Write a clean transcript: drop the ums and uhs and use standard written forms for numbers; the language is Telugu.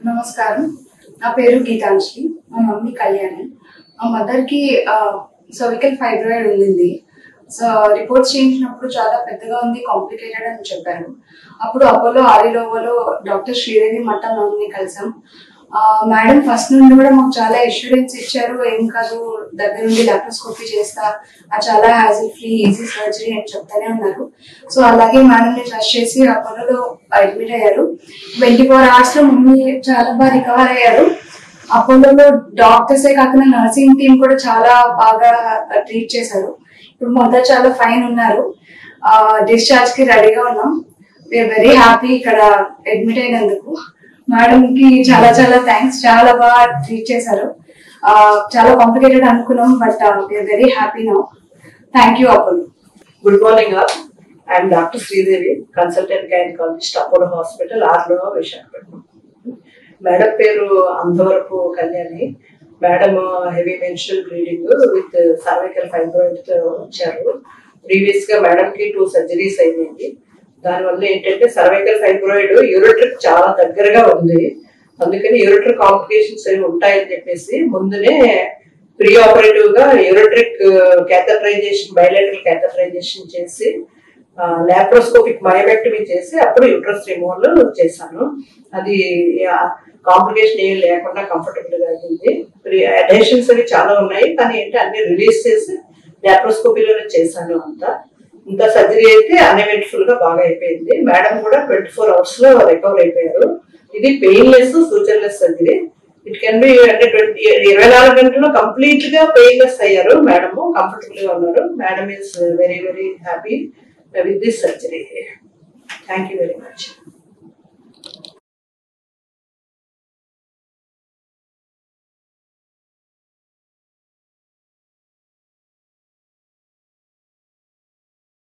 నమస్కారం. నా పేరు గీతాంజలి. మా మమ్మీ కళ్యాణి. మా మదర్కి సర్వికల్ ఫైబ్రాయిడ్ ఉండింది. సో రిపోర్ట్స్ చేయించినప్పుడు చాలా పెద్దగా ఉంది, కాంప్లికేటెడ్ అని చెప్పారు. అప్పుడు అపోలో ఆరిలోవలో డాక్టర్ శ్రీదేవి మట్టా మ్యామ్ని కలిసాం. మేడం ఫస్ట్ నుండి కూడా మాకు చాలా అష్యూరెన్స్ ఇచ్చారు. ఏం కాదు, దగ్గర నుండి లాప్రోస్కోపీ చేస్తా, చాలా హ్యాజిల్ ఫ్రీ, ఈజీ సర్జరీ అని చెప్తానే ఉన్నారు. సో అలాగే మేడంని ట్రస్ట్ చేసి అపోలోలో అడ్మిట్ అయ్యారు. 24 hours లో మమ్మీ చాలా బాగా రికవర్ అయ్యారు. అపోలోలో డాక్టర్సే కాకుండా నర్సింగ్ టీమ్ కూడా చాలా బాగా ట్రీట్ చేశారు. ఇప్పుడు మదర్ చాలా ఫైన్ ఉన్నారు. డిశ్చార్జ్ కి రెడీగా ఉన్నాం. వీఆర్ వెరీ హ్యాపీ ఇక్కడ అడ్మిట్ అయినందుకు. మేడం కి చాలా చాలా థ్యాంక్స్. చాలా బాగా ట్రీట్ చేశారు. చాలా కాంప్లికేటెడ్ అనుకున్నాం, but we're very happy now. Thank you Apollo. Good morning all. I am Dr. Sridevi, consultant gynecologist, Apollo Hospital, Arlo, Vishakhapatnam. Madam పేరు అంతవరకు Kalyani. Madam heavy menstrual bleeding with cervical fibroid తో వచ్చారు. ప్రీవియస్ గా మేడం కి 2 సర్జరీస్ అయింది. దానివల్ల ఏంటంటే సర్వైకల్ ఫైబ్రాయిడ్ యూరిట్రిక్ చాలా దగ్గరగా ఉంది. అందుకని యూరిట్రిక్ కాంప్లికేషన్స్ ఏమి ఉంటాయని చెప్పేసి ముందునే ప్రీ ఆపరేటివ్ గా యూరిట్రిక్ క్యాథటరైజేషన్, బైలేటరల్ క్యాథటరైజేషన్ చేసి లాప్రోస్కోపిక్ మయోమెక్టమీ చేసి అప్పుడు యూట్రస్ రిమూవల్ చేశాను. అది కాంప్లికేషన్ ఏం లేకుండా కంఫర్టబుల్ గా అయింది. అడేషన్స్ అవి చాలా ఉన్నాయి, కానీ ఏంటి అన్ని రిలీజ్ చేసి లాప్రోస్కోపీలోనే చేశాను. ఇంత సర్జరీ అయితే అన్ఎవెంట్ఫుల్ గా బాగా అయిపోయింది. మేడం కూడా 24 hours లో రికవర్ అయిపోయారు. ఇది పెయిన్లెస్, సూచనలెస్ సర్జరీ. ఇట్ కెన్ బి అంటే 24 గంటల్లో కంప్లీట్ గా పెయిన్లెస్ అయ్యారు. మేడం కంఫర్టబుల్ గా ఉన్నారు. Madam is very very happy with this surgery. Thank you very much.